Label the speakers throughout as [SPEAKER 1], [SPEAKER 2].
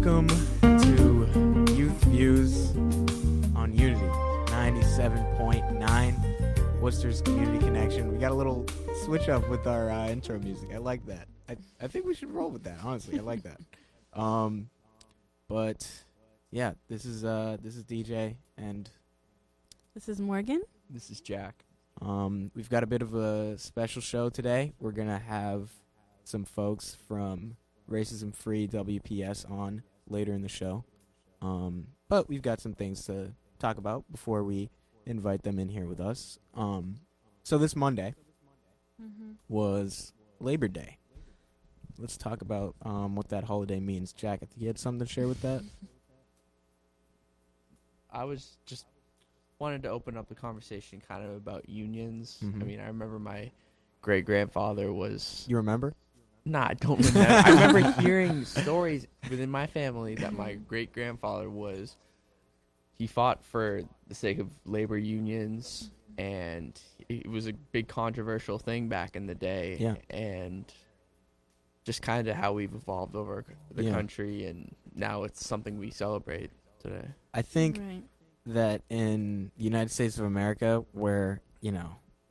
[SPEAKER 1] Welcome to Youth Views on Unity 97.9, Worcester's Community Connection. We got a little switch up with our intro music. I like that. I think we should roll with that, honestly. I like that. But yeah, this is DJ and
[SPEAKER 2] This is Morgan.
[SPEAKER 3] This is Jack.
[SPEAKER 1] We've got a bit of a special show today. We're gonna have some folks from Racism Free WPS on later in the show. But we've got some things to talk about before we invite them in here with us. So this Monday was Labor Day. Let's talk about what that holiday means. Jack, you had something to share with that?
[SPEAKER 3] I was just wanted to open up the conversation kind of about unions.
[SPEAKER 1] Mhm.
[SPEAKER 3] I mean, I remember my great-grandfather was...
[SPEAKER 1] You remember?
[SPEAKER 3] Nah, I don't remember. I remember hearing stories within my family that my great-grandfather was... He fought for the sake of labor unions, and it was a big controversial thing back in the day.
[SPEAKER 1] Yeah.
[SPEAKER 3] And just kind of how we've evolved over the country, and now it's something we celebrate today.
[SPEAKER 1] I think
[SPEAKER 2] Right.
[SPEAKER 1] that in the United States of America, where,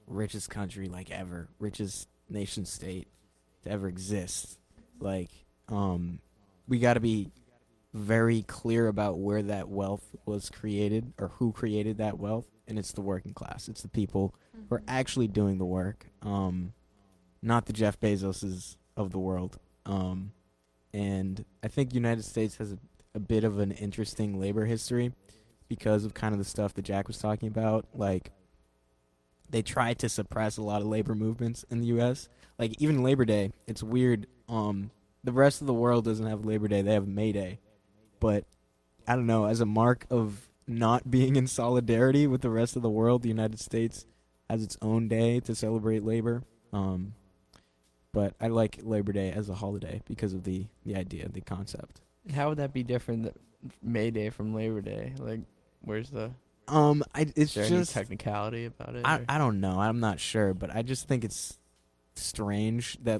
[SPEAKER 1] richest country like ever, richest nation state to ever exist, we got to be very clear about where that wealth was created or who created that wealth, and it's the working class. It's the people who are actually doing the work, not the Jeff Bezoses of the world. And I think the United States has a bit of an interesting labor history because of kind of the stuff that Jack was talking about. Like, they tried to suppress a lot of labor movements in the U.S. Like, even Labor Day, it's weird. The rest of the world doesn't have Labor Day. They have May Day. But, I don't know, as a mark of not being in solidarity with the rest of the world, the United States has its own day to celebrate labor. But I like Labor Day as a holiday because of the idea, the concept.
[SPEAKER 3] How would that be different than May Day from Labor Day? Like, where's the...
[SPEAKER 1] It's
[SPEAKER 3] is there any
[SPEAKER 1] just
[SPEAKER 3] technicality about it?
[SPEAKER 1] I don't know. I'm not sure, but I just think it's strange that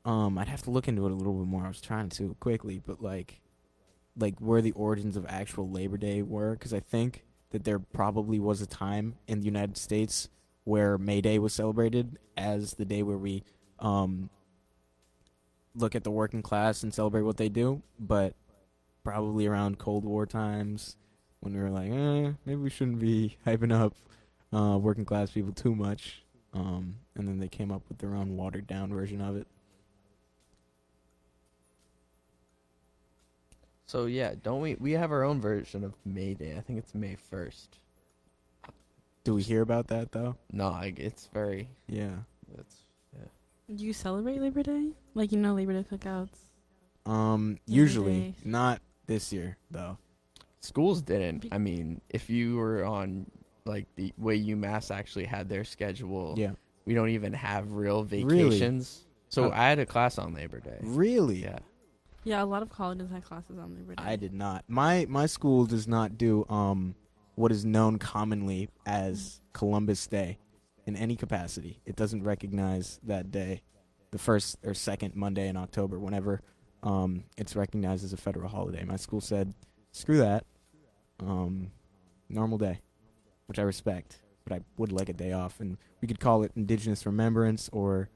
[SPEAKER 1] I'd have to look into it a little bit more. I was trying to quickly, but like where the origins of actual Labor Day were, because I think that there probably was a time in the United States where May Day was celebrated as the day where we look at the working class and celebrate what they do, but probably around Cold War times when we were like, maybe we shouldn't be hyping up working class people too much. And then they came up with their own watered down version of it.
[SPEAKER 3] So yeah, don't we have our own version of May Day? I think it's May 1st.
[SPEAKER 1] Do we hear about that though?
[SPEAKER 3] No, it's very...
[SPEAKER 1] Yeah.
[SPEAKER 2] Do you celebrate Labor Day? Labor Day cookouts?
[SPEAKER 1] Usually.
[SPEAKER 2] Day.
[SPEAKER 1] Not this year though.
[SPEAKER 3] Schools didn't. I mean, if you were on the way UMass actually had their schedule,
[SPEAKER 1] Yeah.
[SPEAKER 3] we don't even have real
[SPEAKER 1] Really?
[SPEAKER 3] vacations. So
[SPEAKER 1] Oh.
[SPEAKER 3] I had a class on Labor Day.
[SPEAKER 1] Really?
[SPEAKER 3] Yeah.
[SPEAKER 2] Yeah, a lot of colleges had classes on Labor Day.
[SPEAKER 1] I did not. My school does not do what is known commonly as Columbus Day in any capacity. It doesn't recognize that day, the first or second Monday in October, whenever it's recognized as a federal holiday. My school said, screw that. Normal day, which I respect, but I would like a day off, and we could call it Indigenous Remembrance or...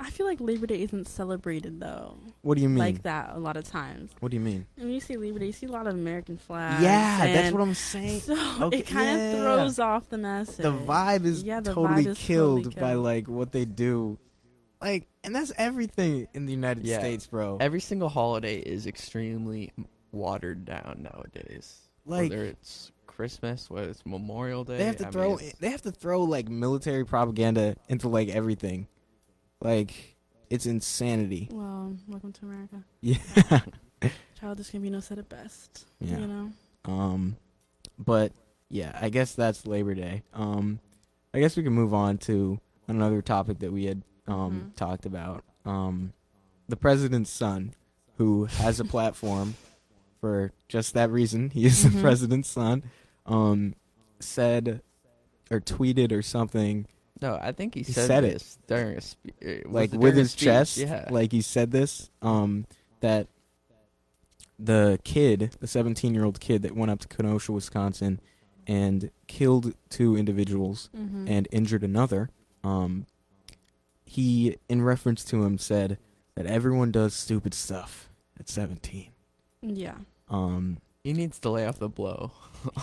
[SPEAKER 2] I feel like Labor Day isn't celebrated, though.
[SPEAKER 1] What do you mean?
[SPEAKER 2] Like that a lot of times.
[SPEAKER 1] What do you mean?
[SPEAKER 2] When you see Labor Day, you see a lot of American flags.
[SPEAKER 1] Yeah, that's
[SPEAKER 2] and
[SPEAKER 1] what I'm saying.
[SPEAKER 2] So
[SPEAKER 1] Okay,
[SPEAKER 2] it kind of throws off the message.
[SPEAKER 1] The vibe is
[SPEAKER 2] the
[SPEAKER 1] totally
[SPEAKER 2] vibe is
[SPEAKER 1] killed
[SPEAKER 2] totally
[SPEAKER 1] by
[SPEAKER 2] killed.
[SPEAKER 1] what they do. And that's everything in the United
[SPEAKER 3] Yeah.
[SPEAKER 1] States, bro.
[SPEAKER 3] Every single holiday is extremely watered down nowadays. Whether it's Christmas, whether it's Memorial Day.
[SPEAKER 1] They have to throw military propaganda into everything. It's insanity.
[SPEAKER 2] Well, welcome to America.
[SPEAKER 1] Yeah.
[SPEAKER 2] Childish Gambino said it best.
[SPEAKER 1] Yeah.
[SPEAKER 2] You know?
[SPEAKER 1] But yeah, I guess that's Labor Day. I guess we can move on to another topic that we had talked about. The president's son, who has a platform for just that reason. He is the president's son. Said or tweeted or something.
[SPEAKER 3] No, I think he
[SPEAKER 1] said it.
[SPEAKER 3] this during a
[SPEAKER 1] With his chest.
[SPEAKER 3] Yeah.
[SPEAKER 1] He said this, that the 17-year-old kid that went up to Kenosha, Wisconsin, and killed 2 individuals
[SPEAKER 2] Mm-hmm.
[SPEAKER 1] and injured another, he, in reference to him, said that everyone does stupid stuff at 17.
[SPEAKER 2] Yeah.
[SPEAKER 3] He needs to lay off the blow.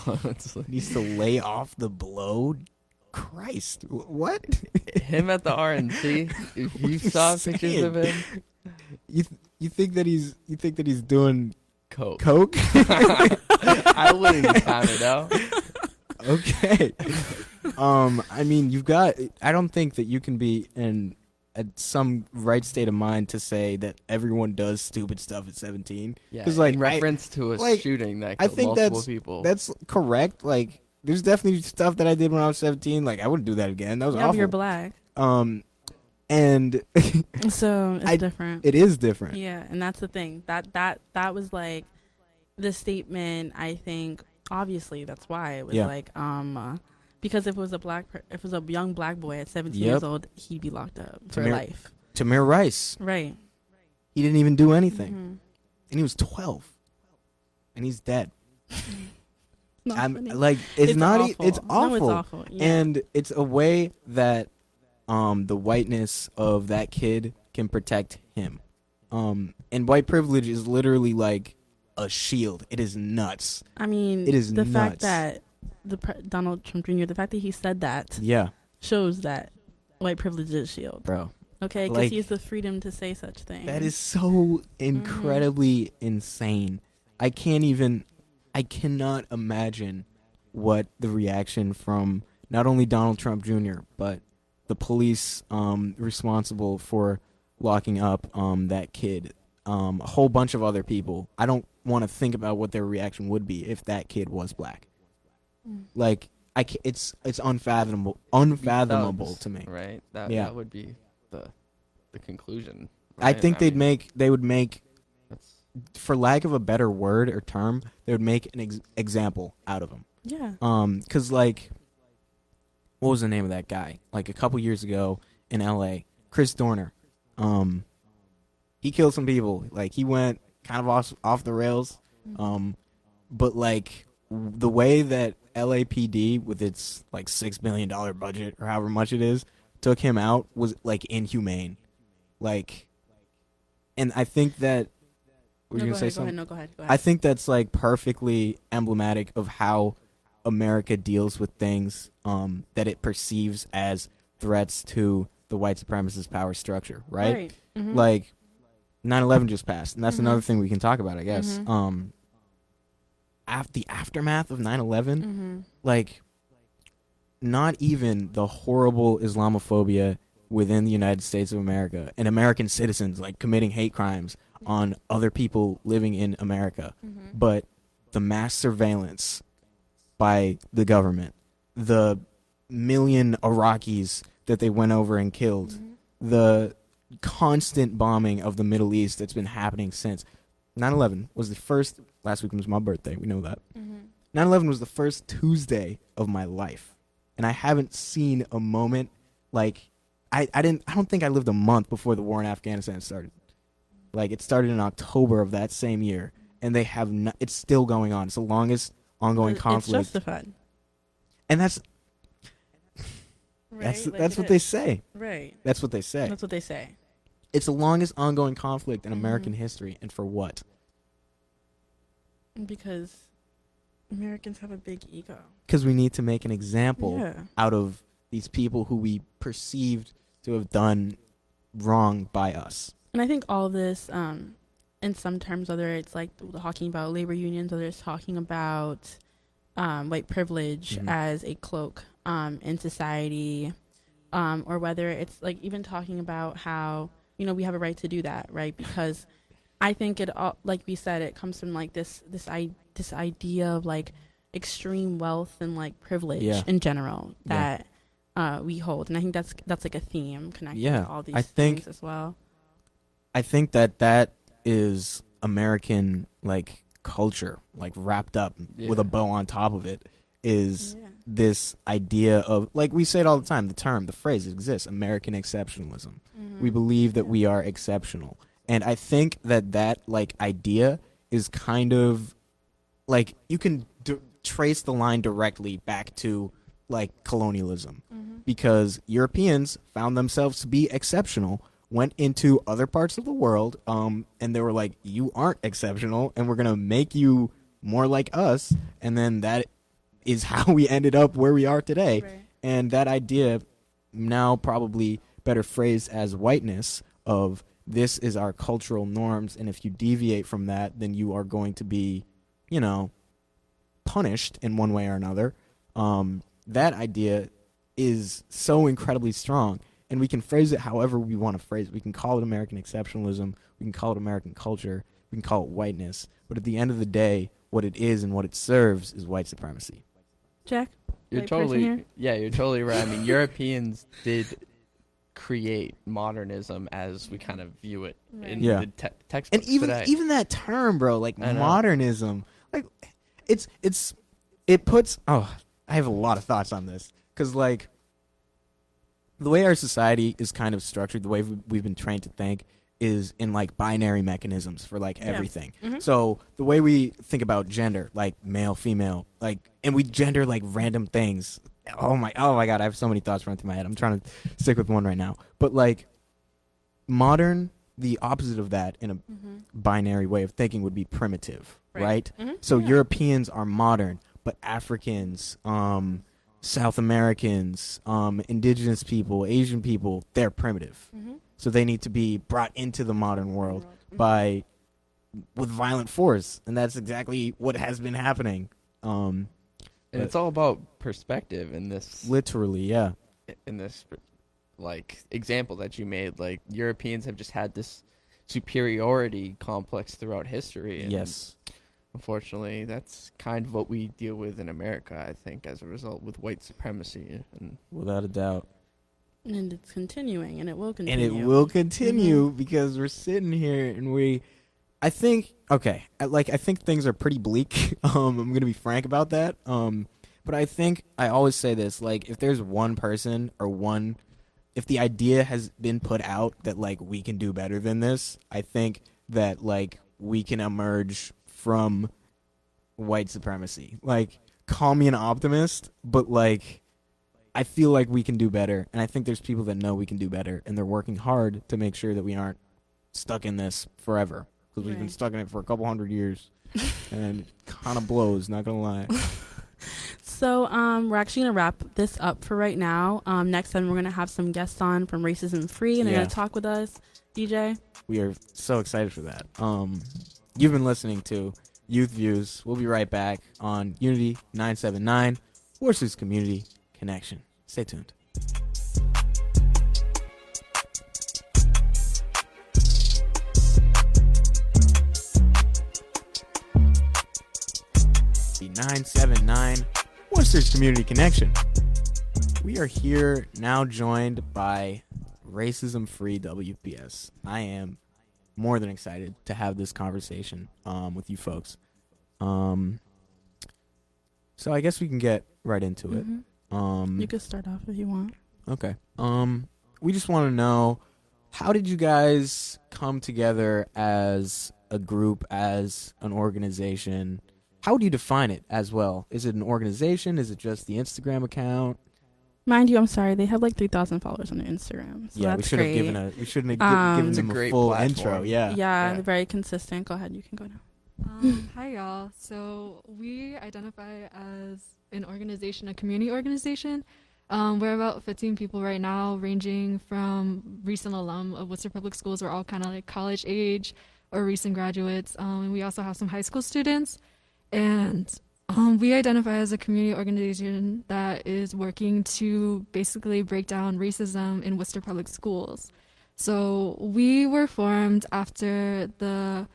[SPEAKER 3] Honestly.
[SPEAKER 1] Needs to lay off the blow. Christ, what?
[SPEAKER 3] Him at the RNC. If you saw pictures of him,
[SPEAKER 1] You think that he's doing
[SPEAKER 3] coke.
[SPEAKER 1] coke?
[SPEAKER 3] I wouldn't count it out.
[SPEAKER 1] Okay. I mean, I don't think that you can be in some right state of mind to say that everyone does stupid stuff at 17.
[SPEAKER 3] Yeah,
[SPEAKER 1] 'Cause, like,
[SPEAKER 3] in reference to a
[SPEAKER 1] like,
[SPEAKER 3] shooting that
[SPEAKER 1] I
[SPEAKER 3] killed
[SPEAKER 1] think
[SPEAKER 3] multiple people.
[SPEAKER 1] That's correct. Like, there's definitely stuff that I did when I was 17. Like, I wouldn't do that again. That was
[SPEAKER 2] Yeah, but
[SPEAKER 1] awful.
[SPEAKER 2] you're black,
[SPEAKER 1] And
[SPEAKER 2] so it's different.
[SPEAKER 1] it is different.
[SPEAKER 2] Yeah, and that's the thing. That was like the statement. I think obviously that's why it was
[SPEAKER 1] Yeah.
[SPEAKER 2] like because if it was if it was a young black boy at 17
[SPEAKER 1] Yep.
[SPEAKER 2] years old, he'd be locked up for
[SPEAKER 1] Tamir-
[SPEAKER 2] life.
[SPEAKER 1] Tamir Rice,
[SPEAKER 2] Right.
[SPEAKER 1] he didn't even do anything,
[SPEAKER 2] Mhm.
[SPEAKER 1] and he was 12, and he's dead.
[SPEAKER 2] Not
[SPEAKER 1] I'm
[SPEAKER 2] funny.
[SPEAKER 1] like, it's not.
[SPEAKER 2] awful.
[SPEAKER 1] It's awful.
[SPEAKER 2] No, it's awful. Yeah.
[SPEAKER 1] And it's a way that the whiteness of that kid can protect him. And white privilege is literally like a shield. It is nuts.
[SPEAKER 2] I mean,
[SPEAKER 1] it is
[SPEAKER 2] the
[SPEAKER 1] nuts.
[SPEAKER 2] fact that Donald Trump Jr. The fact that he said that
[SPEAKER 1] Yeah,
[SPEAKER 2] shows that white privilege is a shield.
[SPEAKER 1] bro.
[SPEAKER 2] Okay, because
[SPEAKER 1] Like,
[SPEAKER 2] he has the freedom to say such things.
[SPEAKER 1] That is so incredibly insane. I cannot imagine what the reaction from not only Donald Trump Jr., but the police responsible for locking up that kid, a whole bunch of other people. I don't want to think about what their reaction would be if that kid was black. Like, it's unfathomable
[SPEAKER 3] Thugs,
[SPEAKER 1] to me.
[SPEAKER 3] Right?
[SPEAKER 1] Yeah.
[SPEAKER 3] That would be the conclusion.
[SPEAKER 1] I
[SPEAKER 3] right?
[SPEAKER 1] think
[SPEAKER 3] mean,
[SPEAKER 1] they would make,
[SPEAKER 3] that's-
[SPEAKER 1] for lack of a better word or term, they would make an example out of him.
[SPEAKER 2] Yeah.
[SPEAKER 1] 'Cause like, what was the name of that guy? Like a couple years ago in LA, Chris Dorner. He killed some people. Like, he went kind of off the rails. But like, the way that LAPD, with its like $6 million budget or however much it is, took him out was like inhumane. Like, and I think that, were you gonna say something?
[SPEAKER 2] No, go ahead.
[SPEAKER 1] I think that's like perfectly emblematic of how America deals with things that it perceives as threats to the white supremacist power structure, right?
[SPEAKER 2] Mhm.
[SPEAKER 1] Like, 9/11 just passed, and that's another thing we can talk about, I guess. The aftermath of 9/11, like, not even the horrible Islamophobia within the United States of America and American citizens like committing hate crimes on other people living in America, but the mass surveillance by the government, the million Iraqis that they went over and killed, the constant bombing of the Middle East that's been happening since 9/11 was the first. Last week was my birthday. We know that. 9/11 was the first Tuesday of my life, and I haven't seen a moment like I don't think I lived a month before the war in Afghanistan started. Like, it started in October of that same year, and they have it's still going on. It's the longest ongoing conflict,
[SPEAKER 2] It's justified.
[SPEAKER 1] and that's
[SPEAKER 2] Right? Like,
[SPEAKER 1] that's
[SPEAKER 2] it
[SPEAKER 1] what they
[SPEAKER 2] is.
[SPEAKER 1] say.
[SPEAKER 2] Right.
[SPEAKER 1] That's what they say.
[SPEAKER 2] That's what they say.
[SPEAKER 1] It's the longest ongoing conflict in American history, and for what?
[SPEAKER 2] Because Americans have a big ego.
[SPEAKER 1] Because we need to make an example
[SPEAKER 2] Yeah.
[SPEAKER 1] out of these people who we perceived to have done wrong by us.
[SPEAKER 2] And I think all of this, in some terms, whether it's like talking about labor unions, whether it's talking about white privilege as a cloak in society, or whether it's like even talking about how, we have a right to do that, right? Because I think it all, like we said, it comes from like this idea of like extreme wealth and like privilege in general that we hold, and I think that's like a theme connected to all these things as well.
[SPEAKER 1] I think that is American like culture, like wrapped up with a bow on top of it, is this idea of, like we say it all the time, the phrase exists, American exceptionalism. We believe that we are exceptional. And I think that like idea is kind of like you can trace the line directly back to like colonialism, because Europeans found themselves to be exceptional, went into other parts of the world, and they were like, you aren't exceptional, and we're gonna make you more like us, and then that is how we ended up where we are today.
[SPEAKER 2] Right.
[SPEAKER 1] And that idea, now probably better phrased as whiteness, of this is our cultural norms, and if you deviate from that, then you are going to be, you know, punished in one way or another. That idea is so incredibly strong, and we can phrase it however we want to phrase it. We can call it American exceptionalism, we can call it American culture, we can call it whiteness, but at the end of the day, what it is and what it serves is white supremacy.
[SPEAKER 2] Jack?
[SPEAKER 3] You're
[SPEAKER 2] White person here?
[SPEAKER 3] you're totally right. I mean, Europeans did create modernism as we kind of view it in
[SPEAKER 1] Yeah.
[SPEAKER 3] the textbooks
[SPEAKER 1] And even
[SPEAKER 3] today.
[SPEAKER 1] even that term, bro, like
[SPEAKER 3] I know.
[SPEAKER 1] modernism, like it puts. Oh, I have a lot of thoughts on this, because like the way our society is kind of structured, the way we've been trained to think, is in like binary mechanisms for like everything. So the way we think about gender, like male, female, like, and we gender like random things. Oh my god, I have so many thoughts running through my head. I'm trying to stick with one right now. But like modern, the opposite of that in a binary way of thinking would be primitive, right? So Europeans are modern, but Africans, South Americans, indigenous people, Asian people, they're primitive. So they need to be brought into the modern world with violent force, and that's exactly what has been happening.
[SPEAKER 3] And it's all about perspective in this
[SPEAKER 1] Literally, yeah.
[SPEAKER 3] Like example that you made. Like Europeans have just had this superiority complex throughout history. And
[SPEAKER 1] Yes.
[SPEAKER 3] unfortunately, that's kind of what we deal with in America, I think, as a result with white supremacy. And
[SPEAKER 1] Without a doubt.
[SPEAKER 2] And it's continuing, and it will
[SPEAKER 1] And
[SPEAKER 2] continue.
[SPEAKER 1] it will continue because we're sitting here and I think things are pretty bleak. I'm going to be frank about that. But I think I always say this, like, if there's one person if the idea has been put out that like we can do better than this, I think that like we can emerge from white supremacy. Like, call me an optimist, but like I feel like we can do better, and I think there's people that know we can do better, and they're working hard to make sure that we aren't stuck in this forever, because we've been
[SPEAKER 2] Right.
[SPEAKER 1] stuck in it for a couple hundred years, and it kind of blows, not gonna lie.
[SPEAKER 2] So we're actually going to wrap this up for right now. Next time, we're going to have some guests on from Racism Free, and they're
[SPEAKER 1] Yeah.
[SPEAKER 2] going to talk with us. DJ?
[SPEAKER 1] We are so excited for that. You've been listening to Youth Views. We'll be right back on Unity 979, Worcesters Community Connection. Stay tuned. The 979 Worcesters Community Connection. We are here now, joined by Racism Free WPS. I am more than excited to have this conversation with you folks. So I guess we can get right into it.
[SPEAKER 2] You could start off if you want.
[SPEAKER 1] Okay. We just want to know, how did you guys come together as a group, as an organization? How would you define it as well? Is it an organization? Is it just the Instagram account?
[SPEAKER 2] Mind you, I'm sorry, they have like 3,000 followers on their Instagram. So
[SPEAKER 1] Yeah, we
[SPEAKER 2] that's
[SPEAKER 1] should have
[SPEAKER 2] great.
[SPEAKER 1] given
[SPEAKER 2] It's
[SPEAKER 3] a
[SPEAKER 1] them a
[SPEAKER 3] great
[SPEAKER 1] full
[SPEAKER 3] platform.
[SPEAKER 1] intro. Yeah.
[SPEAKER 2] Yeah,
[SPEAKER 3] Yeah.
[SPEAKER 2] they're very consistent. Go ahead, you can go now.
[SPEAKER 4] Hi, y'all. So we identify as an organization, a community organization. We're about 15 people right now, ranging from recent alum of Worcester Public Schools. We're all kind of like college age or recent graduates. And we also have some high school students. And we identify as a community organization that is working to basically break down racism in Worcester Public Schools. So we were formed after the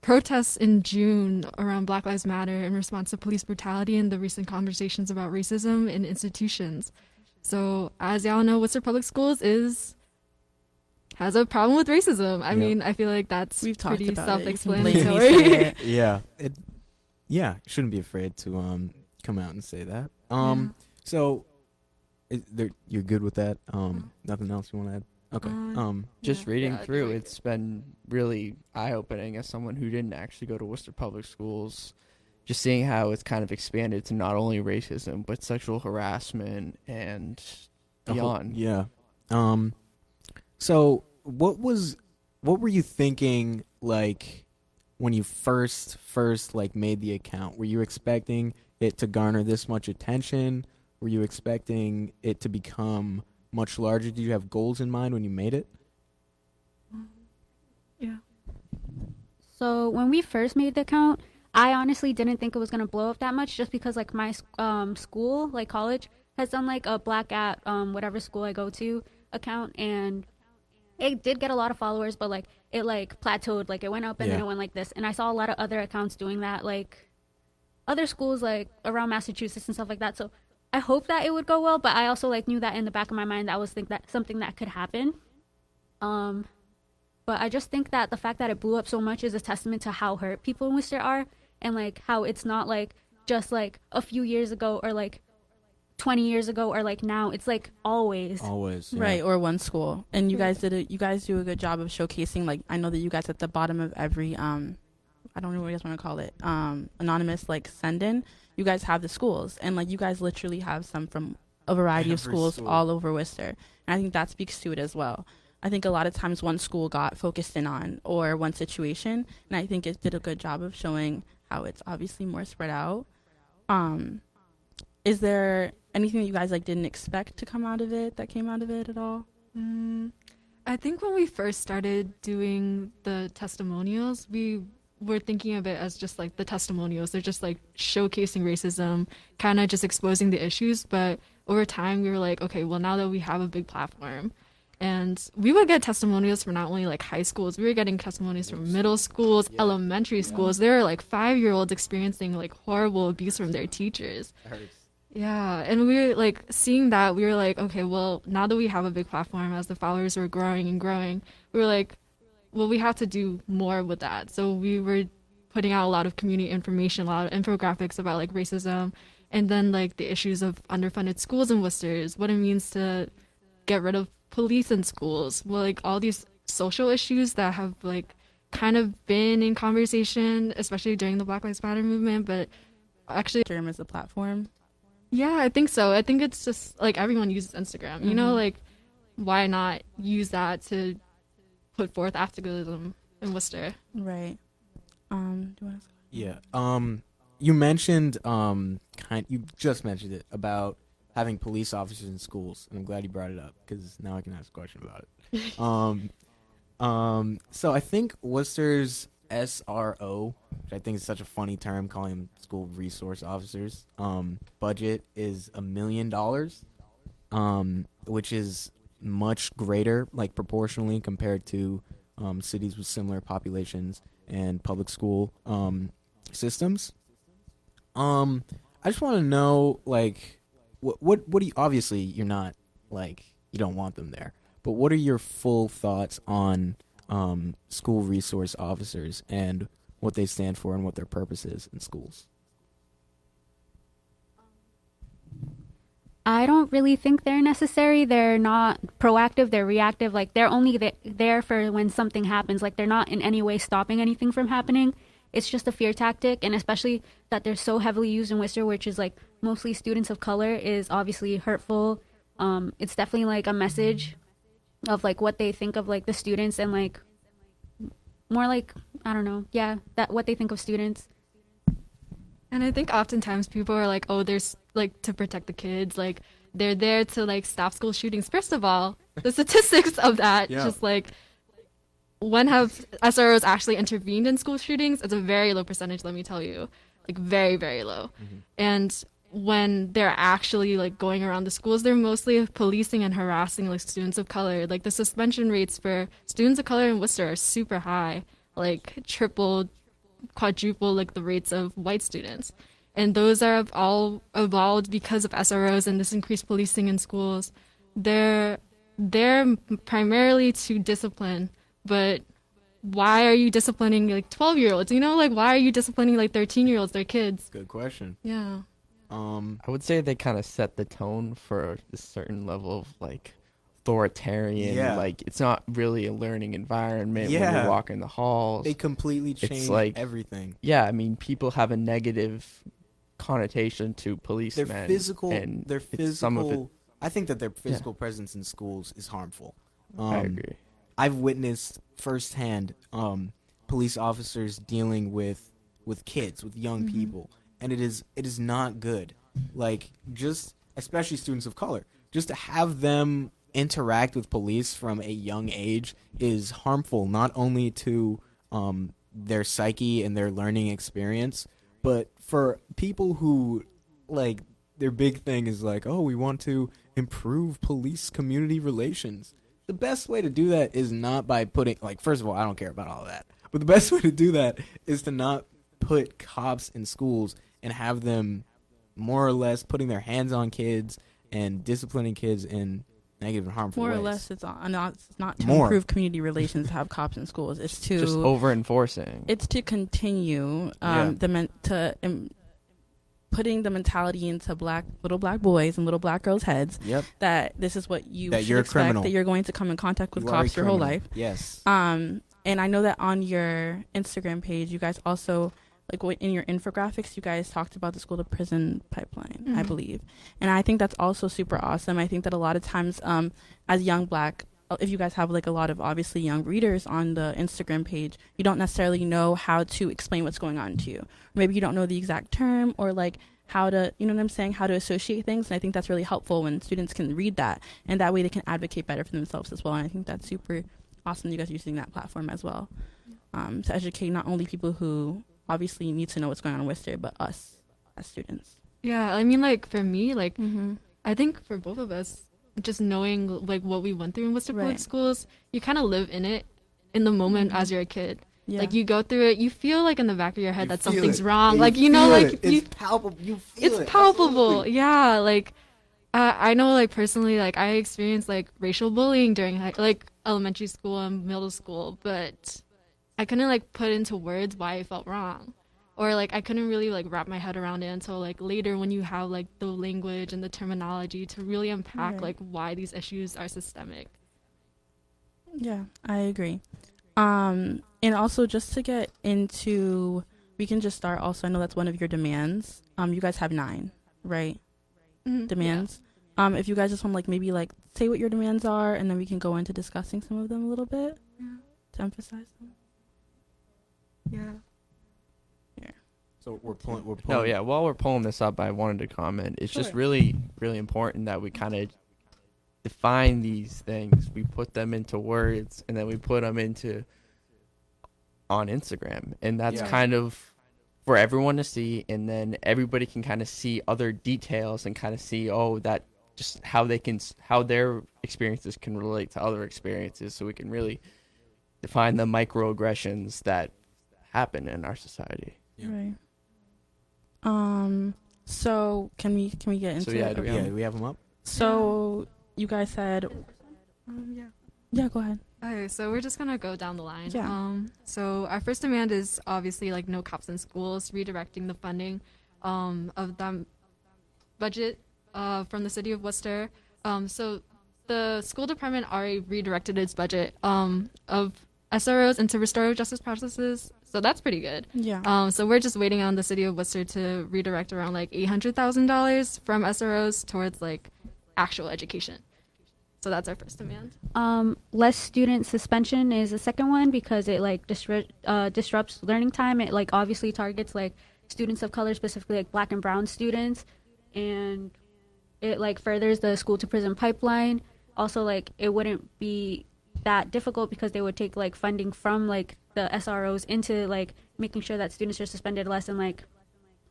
[SPEAKER 4] protests in June around Black Lives Matter in response to police brutality and the recent conversations about racism in institutions. So as y'all know, Worcester Public Schools has a problem with racism. I mean, I feel like that's
[SPEAKER 2] We've talked
[SPEAKER 4] pretty
[SPEAKER 2] about it. You can blatantly
[SPEAKER 4] self-explanatory.
[SPEAKER 2] say it.
[SPEAKER 1] Yeah. You shouldn't be afraid to come out and say that. So you're good with that? Nothing else you want to add? Okay.
[SPEAKER 3] Just
[SPEAKER 4] Yeah.
[SPEAKER 3] reading
[SPEAKER 4] Yeah,
[SPEAKER 3] through,
[SPEAKER 4] like-
[SPEAKER 3] it's been really eye-opening as someone who didn't actually go to Worcester Public Schools. Just seeing how it's kind of expanded to not only racism but sexual harassment and
[SPEAKER 1] the whole-
[SPEAKER 3] beyond.
[SPEAKER 1] yeah. So what were you thinking like when you first like made the account? Were you expecting it to garner this much attention? Were you expecting it to become much larger? Did you have goals in mind when you made it?
[SPEAKER 4] Yeah.
[SPEAKER 5] So when we first made the account, I honestly didn't think it was gonna blow up that much, just because like my school, like college, has done like a black at whatever school I go to account, and it did get a lot of followers, but like it like plateaued, like it went up and then
[SPEAKER 1] Yeah.
[SPEAKER 5] it went like this. And I saw a lot of other accounts doing that, like other schools like around Massachusetts and stuff like that. So I hope that it would go well, but I also like knew that in the back of my mind that I was think that something that could happen. But I just think that the fact that it blew up so much is a testament to how hurt people in Worcester are, and like how it's not like just like a few years ago or like 20 years ago or like now. It's like always.
[SPEAKER 1] Always. Yeah.
[SPEAKER 2] Right, or one school. And you guys you guys do a good job of showcasing, like, I know that you guys at the bottom of every I don't know what you guys want to call it, anonymous like send in, you guys have the schools, and like you guys literally have some from a variety of
[SPEAKER 1] Every
[SPEAKER 2] schools
[SPEAKER 1] school.
[SPEAKER 2] all over Worcester. And I think that speaks to it as well. I think a lot of times one school got focused in on, or one situation, and I think it did a good job of showing how it's obviously more spread out. Is there anything that you guys like didn't expect to come out of it that came out of it at all?
[SPEAKER 4] I think when we first started doing the testimonials, we were thinking of it as just like the testimonials. They're just like showcasing racism, kind of just exposing the issues. But over time, we were like, okay, well, now that we have a big platform, and we would get testimonials from not only like high schools, we were getting testimonies from middle schools, elementary schools. There were like 5-year-olds experiencing like horrible abuse from their teachers. Yeah, and we were like seeing that, we were like, okay, well, now that we have a big platform, as the followers were growing and growing, we were like, well, we have to do more with that. So we were putting out a lot of community information, a lot of infographics about like racism, and then like the issues of underfunded schools in Worcester, what it means to get rid of police in schools, well, like all these social issues that have like kind of been in conversation, especially during the Black Lives Matter movement, but actually,
[SPEAKER 2] Term as a platform.
[SPEAKER 4] yeah, I think so. I think it's just like everyone uses Instagram, you know, like why not use that to put forth activism in Worcester?
[SPEAKER 2] Right. Do you want to?
[SPEAKER 1] Yeah. You mentioned you just mentioned it about having police officers in schools, and I'm glad you brought it up because now I can ask a question about it. So I think Worcester's SRO, which I think is such a funny term, calling them school resource officers, budget is $1 million, which is much greater, like proportionally compared to cities with similar populations and public school systems. I just want to know, like, what do you, obviously you're not, like, you don't want them there, but what are your full thoughts on school resource officers and what they stand for and what their purpose is in schools?
[SPEAKER 5] I don't really think they're necessary. They're not proactive, they're reactive. Like they're only there for when something happens. Like they're not in any way stopping anything from happening. It's just a fear tactic, and especially that they're so heavily used in Worcester, which is like mostly students of color, is obviously hurtful. It's definitely like a message of like what they think of like the students, and like more like, I don't know, yeah, that what they think of students.
[SPEAKER 4] And I think oftentimes people are like, oh, there's like to protect the kids, like they're there to like stop school shootings. First of all, the statistics of that, just like when have SROs actually intervened in school shootings? It's a very low percentage, let me tell you, like very, very low. And when they're actually like going around the schools, they're mostly policing and harassing like students of color. Like the suspension rates for students of color in Worcester are super high, like triple, quadruple like the rates of white students. And those are all evolved because of SROs and this increased policing in schools. They're primarily to discipline, but why are you disciplining like 12-year-olds? You know, like why are you disciplining like 13-year-olds? They're kids.
[SPEAKER 1] Good question.
[SPEAKER 4] Yeah.
[SPEAKER 3] I would say they kind of set the tone for a certain level of like authoritarian.
[SPEAKER 1] Yeah.
[SPEAKER 3] Like, it's not really a learning environment when
[SPEAKER 1] Yeah.
[SPEAKER 3] you're walking the halls.
[SPEAKER 1] They completely change
[SPEAKER 3] like-
[SPEAKER 1] everything.
[SPEAKER 3] Yeah, I mean, people have a negative connotation to
[SPEAKER 1] Their
[SPEAKER 3] policemen.
[SPEAKER 1] physical,
[SPEAKER 3] and
[SPEAKER 1] their
[SPEAKER 3] it's some of it-
[SPEAKER 1] physical. I think that their physical presence in schools is harmful.
[SPEAKER 3] I agree.
[SPEAKER 1] I've witnessed firsthand police officers dealing with kids, with young people, and it is not good. Like, just especially students of color, just to have them interact with police from a young age is harmful, not only to their psyche and their learning experience, but for people who, like, their big thing is like, oh, we want to improve police community relations. The best way to do that is not by putting, like, first of all, I don't care about all of that, but the best way to do that is to not put cops in schools and have them more or less putting their hands on kids and disciplining kids in negative and harmful
[SPEAKER 2] More
[SPEAKER 1] ways.
[SPEAKER 2] or less, it's not to
[SPEAKER 1] More.
[SPEAKER 2] improve community relations to have cops in schools. It's to
[SPEAKER 3] Just over enforcing.
[SPEAKER 2] it's to continue
[SPEAKER 1] Yeah.
[SPEAKER 2] putting the mentality into little black boys and little black girls' heads
[SPEAKER 1] Yep.
[SPEAKER 2] that this is what you
[SPEAKER 1] That
[SPEAKER 2] should
[SPEAKER 1] you're a
[SPEAKER 2] expect,
[SPEAKER 1] criminal.
[SPEAKER 2] that you're going to come in contact with
[SPEAKER 1] You are a
[SPEAKER 2] cops your whole
[SPEAKER 1] criminal.
[SPEAKER 2] life.
[SPEAKER 1] Yes.
[SPEAKER 2] And I know that on your Instagram page, you guys also, like, in your infographics, you guys talked about the school to prison pipeline, I believe. And I think that's also super awesome. I think that a lot of times, as young black, if you guys have, like, a lot of obviously young readers on the Instagram page, you don't necessarily know how to explain what's going on to you. Maybe you don't know the exact term, or like how to, you know what I'm saying, how to associate things. And I think that's really helpful when students can read that, and that way they can advocate better for themselves as well. And I think that's super awesome, you guys using that platform as well, to educate not only people who obviously need to know what's going on in Worcester, but us as students.
[SPEAKER 4] Yeah, I mean, like, for me, like,
[SPEAKER 2] Mm-hmm.
[SPEAKER 4] I think for both of us, just knowing, like, what we went through in Worcester Public
[SPEAKER 2] Right.
[SPEAKER 4] Schools, you kind of live in it in the moment as you're a kid.
[SPEAKER 2] Yeah.
[SPEAKER 4] Like, you go through it, you feel, like, in the back of your head
[SPEAKER 1] You
[SPEAKER 4] that
[SPEAKER 1] feel
[SPEAKER 4] something's
[SPEAKER 1] it.
[SPEAKER 4] wrong.
[SPEAKER 1] You
[SPEAKER 4] Like, you know,
[SPEAKER 1] feel
[SPEAKER 4] like,
[SPEAKER 1] it.
[SPEAKER 4] you
[SPEAKER 1] It's palpable. You feel
[SPEAKER 4] it's
[SPEAKER 1] it.
[SPEAKER 4] palpable.
[SPEAKER 1] Absolutely.
[SPEAKER 4] Yeah, like, I know, like, personally, like, I experienced, like, racial bullying during like elementary school and middle school, but I couldn't, like, put into words why I felt wrong, or, like, I couldn't really, like, wrap my head around it until, like, later when you have, like, the language and the terminology to really unpack
[SPEAKER 2] Right.
[SPEAKER 4] like why these issues are systemic.
[SPEAKER 2] Yeah, I agree. And also, just to get into, we can just start also, I know that's one of your demands. You guys have 9, right? Demands. If you guys just want to, like, maybe, like, say what your demands are, and then we can go into discussing some of them a little bit to emphasize them.
[SPEAKER 4] Yeah.
[SPEAKER 1] So we're pulling.
[SPEAKER 3] No, yeah. While we're pulling this up, I wanted to comment. It's just
[SPEAKER 2] Sure.
[SPEAKER 3] really, really important that we kind of define these things. We put them into words, and then we put them into on Instagram, and that's
[SPEAKER 1] Yeah.
[SPEAKER 3] kind of for everyone to see. And then everybody can kind of see other details and kind of see, oh, that just how they can, how their experiences can relate to other experiences, so we can really define the microaggressions that happen in our society.
[SPEAKER 1] Yeah.
[SPEAKER 2] Right. So can we get into
[SPEAKER 3] yeah,
[SPEAKER 2] it?
[SPEAKER 3] do we
[SPEAKER 2] Okay.
[SPEAKER 3] have
[SPEAKER 1] Yeah, we have them up.
[SPEAKER 2] So you guys said, yeah, go ahead.
[SPEAKER 4] Okay, so we're just gonna go down the line.
[SPEAKER 2] Yeah.
[SPEAKER 4] So our first demand is obviously like no cops in schools, redirecting the funding of the budget from the city of Worcester. So the school department already redirected its budget of SROs into restorative justice processes, so that's pretty good.
[SPEAKER 2] Yeah.
[SPEAKER 4] So we're just waiting on the city of Worcester to redirect around like $800,000 from SROs towards like actual education. So that's our first demand.
[SPEAKER 5] Less student suspension is the second one because it like disrupts learning time. It like obviously targets like students of color, specifically like black and brown students, and it like furthers the school to prison pipeline. Also, like it wouldn't be that difficult because they would take like funding from like the SROs into like making sure that students are suspended less and like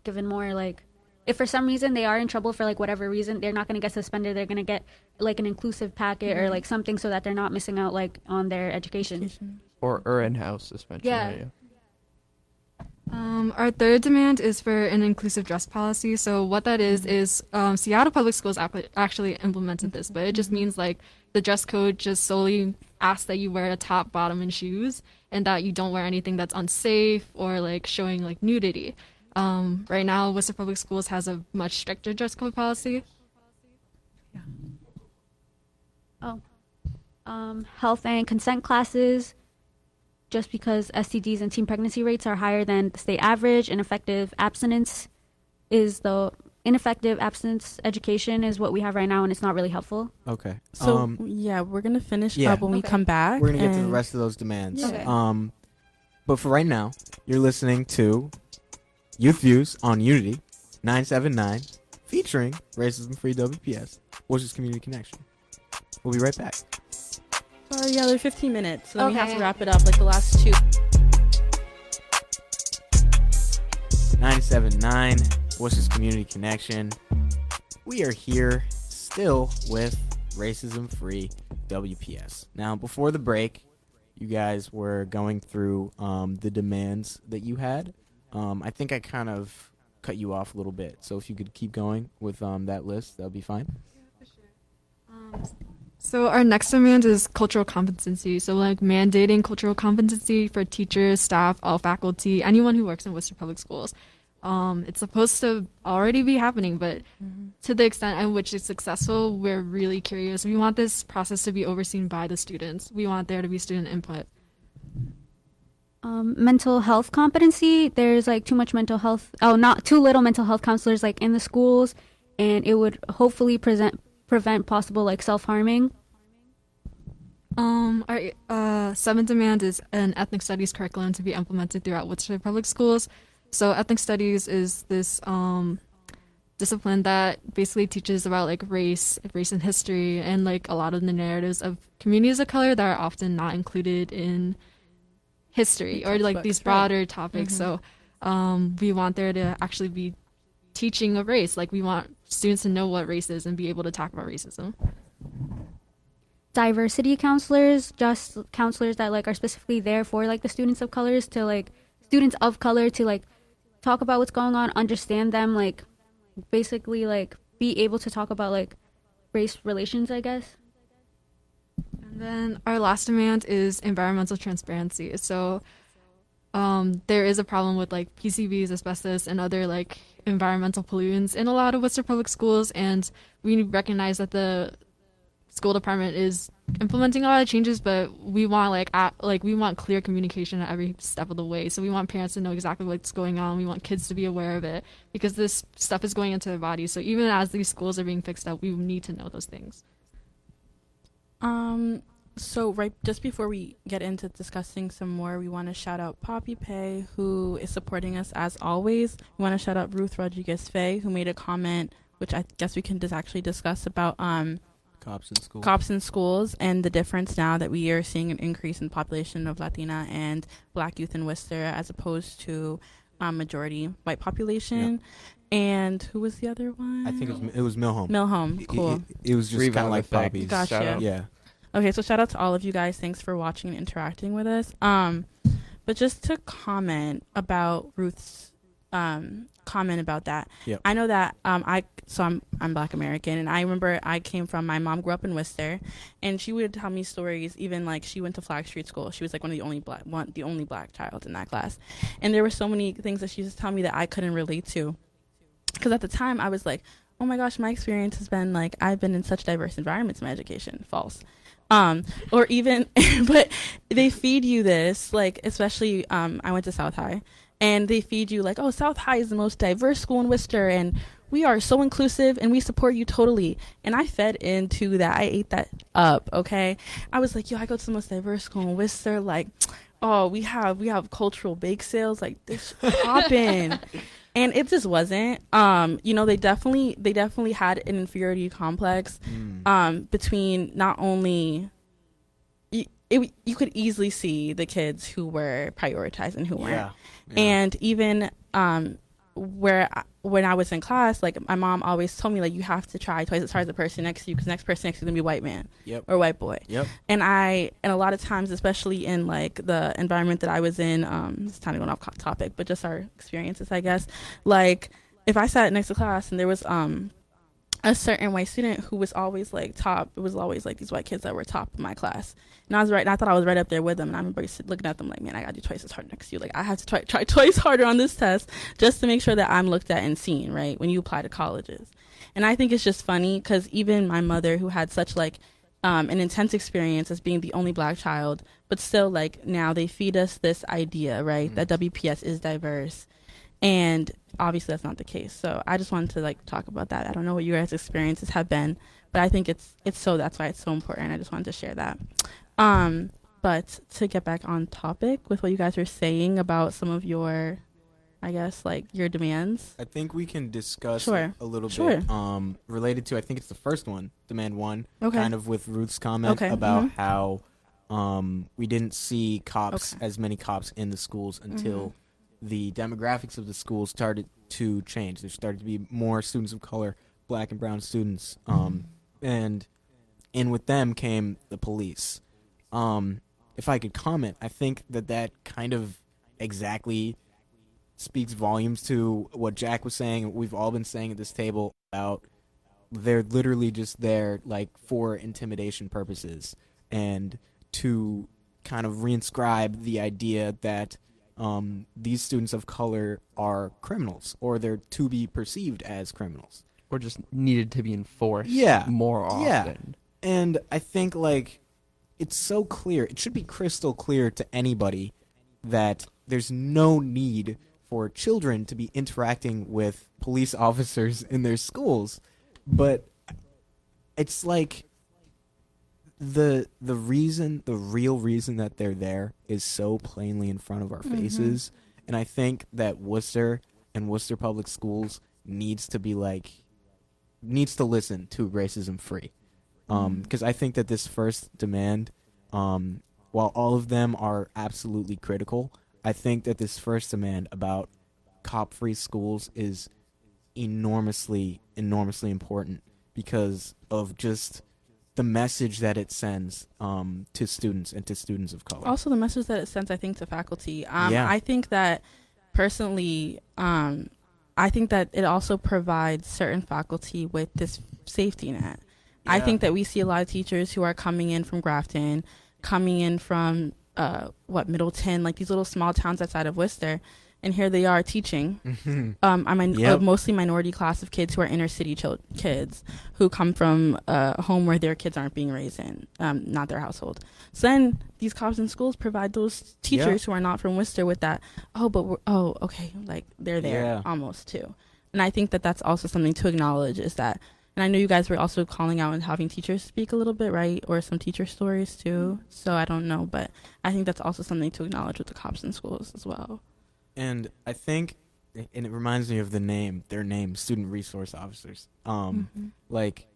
[SPEAKER 5] given more like if for some reason they are in trouble for like whatever reason, they're not going to get suspended. They're going to get like an inclusive packet or like something so that they're not missing out like on their education.
[SPEAKER 3] Or in-house suspension.
[SPEAKER 5] Yeah.
[SPEAKER 4] Our third demand is for an inclusive dress policy. So what that is Seattle Public Schools actually implemented this, but it just means like the dress code just solely asks that you wear a top, bottom, and shoes, and that you don't wear anything that's unsafe or like showing like nudity. Right now, Worcester Public Schools has a much stricter dress code policy.
[SPEAKER 5] Health and consent classes, just because STDs and teen pregnancy rates are higher than the state average. Ineffective abstinence education is what we have right now, and it's not really helpful.
[SPEAKER 1] Okay.
[SPEAKER 2] So yeah, we're gonna finish
[SPEAKER 1] yeah.
[SPEAKER 2] up when we come back.
[SPEAKER 1] We're gonna get to the
[SPEAKER 2] and-
[SPEAKER 1] rest of those demands.
[SPEAKER 2] Yeah.
[SPEAKER 5] Okay.
[SPEAKER 1] But for right now, you're listening to Youth Views on Unity 979, featuring Racism Free WPS, which is Community Connection. We'll be right back.
[SPEAKER 2] Sorry, yeah, they're 15 minutes, so then we have to
[SPEAKER 5] Okay.
[SPEAKER 2] wrap it up like the last two.
[SPEAKER 1] 979, which is Community Connection. We are here still with Racism Free WPS. Now, before the break, you guys were going through the demands that you had. I think I kind of cut you off a little bit, so if you could keep going with that list, that would be fine.
[SPEAKER 4] So our next demand is cultural competency. So like mandating cultural competency for teachers, staff, all faculty, anyone who works in Worcester Public Schools. It's supposed to already be happening, but to the extent in which it's successful, we're really curious. We want this process to be overseen by the students. We want there to be student input.
[SPEAKER 5] Mental health competency. There's like too much mental health. Not too little mental health counselors like in the schools, and it would hopefully prevent possible like self-harming.
[SPEAKER 4] Our seventh demand is an ethnic studies curriculum to be implemented throughout Worcester Public Schools. So ethnic studies is this discipline that basically teaches about like race and history, and like a lot of the narratives of communities of color that are often not included in history or like these broader topics. So we want there to actually be teaching of race. Like we want students to know what race is and be able to talk about racism.
[SPEAKER 5] Diversity counselors, just counselors that like are specifically there for like the students of color to like talk about what's going on, understand them, like basically like be able to talk about like race relations, I guess.
[SPEAKER 4] And then our last demand is environmental transparency. So there is a problem with like PCBs, asbestos, and other like environmental pollutants in a lot of Worcester Public Schools, and we recognize that the school department is implementing a lot of changes, but we want we want clear communication at every step of the way. So we want parents to know exactly what's going on. We want kids to be aware of it because this stuff is going into their bodies. So even as these schools are being fixed up, we need to know those things.
[SPEAKER 2] So right just before we get into discussing some more, we want to shout out Poppy Pay, who is supporting us as always. We want to shout out Ruth Rodriguez Faye, who made a comment, which I guess we can actually discuss about cops in schools and the difference now that we are seeing an increase in population of Latina and Black youth in Worcester as opposed to majority white population. Yeah. And who was the other one?
[SPEAKER 1] I think it was Milhome.
[SPEAKER 2] Milhome, cool.
[SPEAKER 1] It was just kind of like
[SPEAKER 3] effect.
[SPEAKER 1] Poppy's.
[SPEAKER 2] Gotcha.
[SPEAKER 1] Yeah.
[SPEAKER 2] Okay, so shout out to all of you guys. Thanks for watching and interacting with us. But just to comment about Ruth's comment about that.
[SPEAKER 1] Yep.
[SPEAKER 2] I know that I'm Black American, and I remember my mom grew up in Worcester, and she would tell me stories. Even like she went to Flag Street School. She was like the only black child in that class, and there were so many things that she used to tell me that I couldn't relate to, because at the time I was like, oh my gosh, my experience has been like I've been in such diverse environments in my education. False. Or even, but they feed you this, like, especially, I went to South High, and they feed you like, oh, South High is the most diverse school in Worcester, and we are so inclusive, and we support you totally. And I fed into that. I ate that up, okay? I was like, yo, I go to the most diverse school in Worcester, like, oh, we have cultural bake sales, like, this poppin'. And it just wasn't. They definitely had an inferiority complex between not only you could easily see the kids who were prioritized and who weren't.
[SPEAKER 1] Yeah.
[SPEAKER 2] And even when I was in class, like my mom always told me, like, you have to try twice as hard as the person next to you, because the next person next to you is gonna be a white man or white boy.
[SPEAKER 1] Yep.
[SPEAKER 2] And a lot of times, especially in like the environment that I was in, it's kind of going off topic, but just our experiences, I guess. Like if I sat next to class and there was a certain white student who was always like top, it was always like these white kids that were top of my class, and I thought I was right up there with them, and I remember looking at them like, man, I gotta do twice as hard next to you, like I have to try twice harder on this test just to make sure that I'm looked at and seen, right, when you apply to colleges. And I think it's just funny because even my mother, who had such like an intense experience as being the only Black child, but still, like, now they feed us this idea, right, that WPS is diverse, and obviously that's not the case. So I just wanted to, like, talk about that. I don't know what you guys' experiences have been, but I think it's so, that's why it's so important. I just wanted to share that. But to get back on topic with what you guys were saying about some of your, I guess, like, your demands.
[SPEAKER 1] I think we can discuss
[SPEAKER 2] Sure.
[SPEAKER 1] a little
[SPEAKER 2] Sure.
[SPEAKER 1] bit related to, I think it's the first one, demand one,
[SPEAKER 2] Okay.
[SPEAKER 1] kind of with Ruth's comment
[SPEAKER 2] Okay,
[SPEAKER 1] about how we didn't see cops,
[SPEAKER 2] Okay.
[SPEAKER 1] as many cops in the schools until the demographics of the schools started to change. There started to be more students of color, Black and brown students, and in with them came the police. If I could comment, I think that kind of exactly speaks volumes to what Jack was saying, and what we've all been saying at this table about they're literally just there, like, for intimidation purposes and to kind of reinscribe the idea that these students of color are criminals, or they're to be perceived as criminals.
[SPEAKER 3] Or just needed to be enforced more often.
[SPEAKER 1] Yeah. And I think, like, it's so clear, it should be crystal clear to anybody that there's no need for children to be interacting with police officers in their schools. But it's like the real reason that they're there is so plainly in front of our faces. And I think that Worcester and Worcester Public Schools needs to listen to racism free. Because I think that this first demand, while all of them are absolutely critical, I think that this first demand about cop-free schools is enormously important because of just the message that it sends to students and to students of color.
[SPEAKER 2] Also, the message that it sends, I think, to faculty.
[SPEAKER 1] Yeah.
[SPEAKER 2] I think that personally, I think that it also provides certain faculty with this safety net. I think that we see a lot of teachers who are coming in from Grafton, coming in from Middleton, like these little small towns outside of Worcester, and here they are teaching. I'm a mostly minority class of kids who are inner city kids who come from a home where their kids aren't being raised in, not their household. So then these cops in schools provide those teachers who are not from Worcester with that, okay, like they're there almost too. And I think that that's also something to acknowledge is that, and I know you guys were also calling out and having teachers speak a little bit, right? Or some teacher stories too. So I don't know, but I think that's also something to acknowledge with the cops in schools as well.
[SPEAKER 1] And I think, and it reminds me of their name, student resource officers. Like,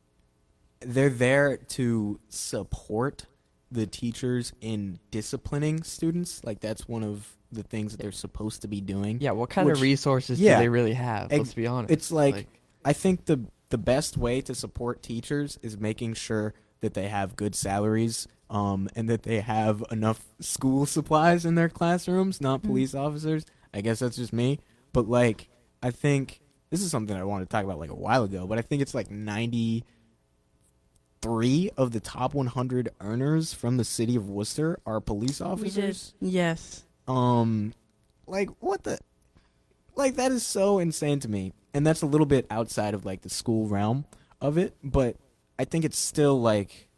[SPEAKER 1] they're there to support the teachers in disciplining students. Like, that's one of the things that they're supposed to be doing.
[SPEAKER 3] Yeah, what kind of resources do they really have? Let's be honest.
[SPEAKER 1] It's like I think the best way to support teachers is making sure that they have good salaries, and that they have enough school supplies in their classrooms, not police officers. I guess that's just me. But, like, I think this is something I wanted to talk about, like, a while ago, but I think it's like 93 of the top 100 earners from the city of Worcester are police officers.
[SPEAKER 2] Yes.
[SPEAKER 1] Like, what the? Like, that is so insane to me. And that's a little bit outside of, like, the school realm of it, but I think it's still, like,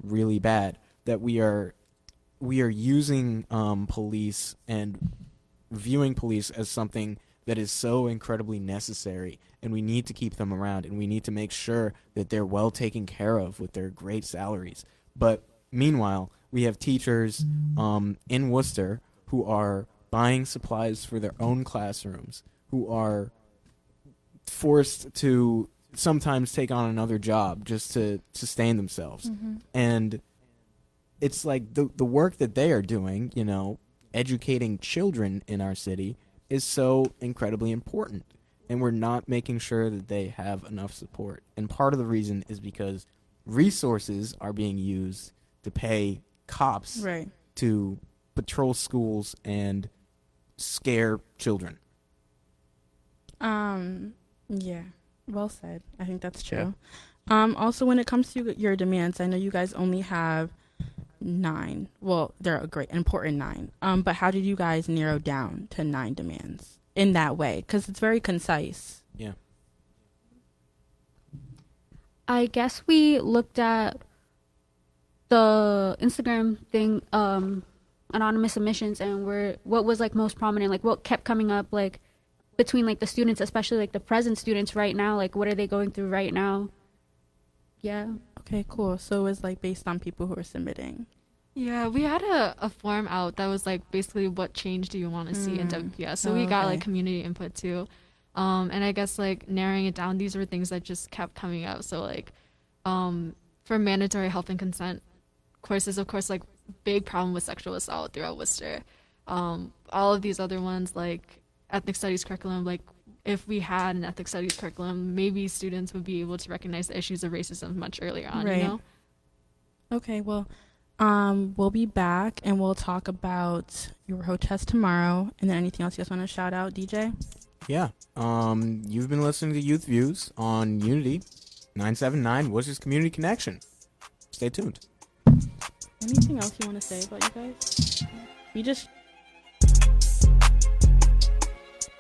[SPEAKER 1] really bad that we are using police and viewing police as something that is so incredibly necessary, and we need to keep them around, and we need to make sure that they're well taken care of with their great salaries. But meanwhile, we have teachers in Worcester who are buying supplies for their own classrooms, who are forced to sometimes take on another job just to sustain themselves. And it's like the work that they are doing, you know, educating children in our city is so incredibly important. And we're not making sure that they have enough support. And part of the reason is because resources are being used to pay cops to patrol schools and scare children.
[SPEAKER 2] Yeah, well said. I think that's true. Also, when it comes to your demands, I know you guys only have 9. Well, they're a great, important 9. But how did you guys narrow down to 9 demands in that way? Because it's very concise.
[SPEAKER 1] Yeah.
[SPEAKER 5] I guess we looked at the Instagram thing, anonymous submissions, and what was like most prominent, like what kept coming up, like between like the students, especially like the present students right now, like what are they going through right now? Yeah.
[SPEAKER 2] Okay, cool. So it was like based on people who were submitting.
[SPEAKER 4] Yeah, we had a form out that was like basically what change do you want to see in WPS. So we got like community input too. And I guess like narrowing it down, these were things that just kept coming up. So like for mandatory health and consent courses, of course, like big problem with sexual assault throughout Worcester. All of these other ones like ethnic studies curriculum, like if we had an ethnic studies curriculum, maybe students would be able to recognize the issues of racism much earlier on,
[SPEAKER 2] Right.
[SPEAKER 4] you know?
[SPEAKER 2] Okay, well, we'll be back and we'll talk about your protest tomorrow. And then anything else you guys want to shout out, DJ?
[SPEAKER 1] Yeah. You've been listening to Youth Views on Unity 979 Worcester's Community Connection. Stay tuned.
[SPEAKER 2] Anything else you want to say about you guys? We just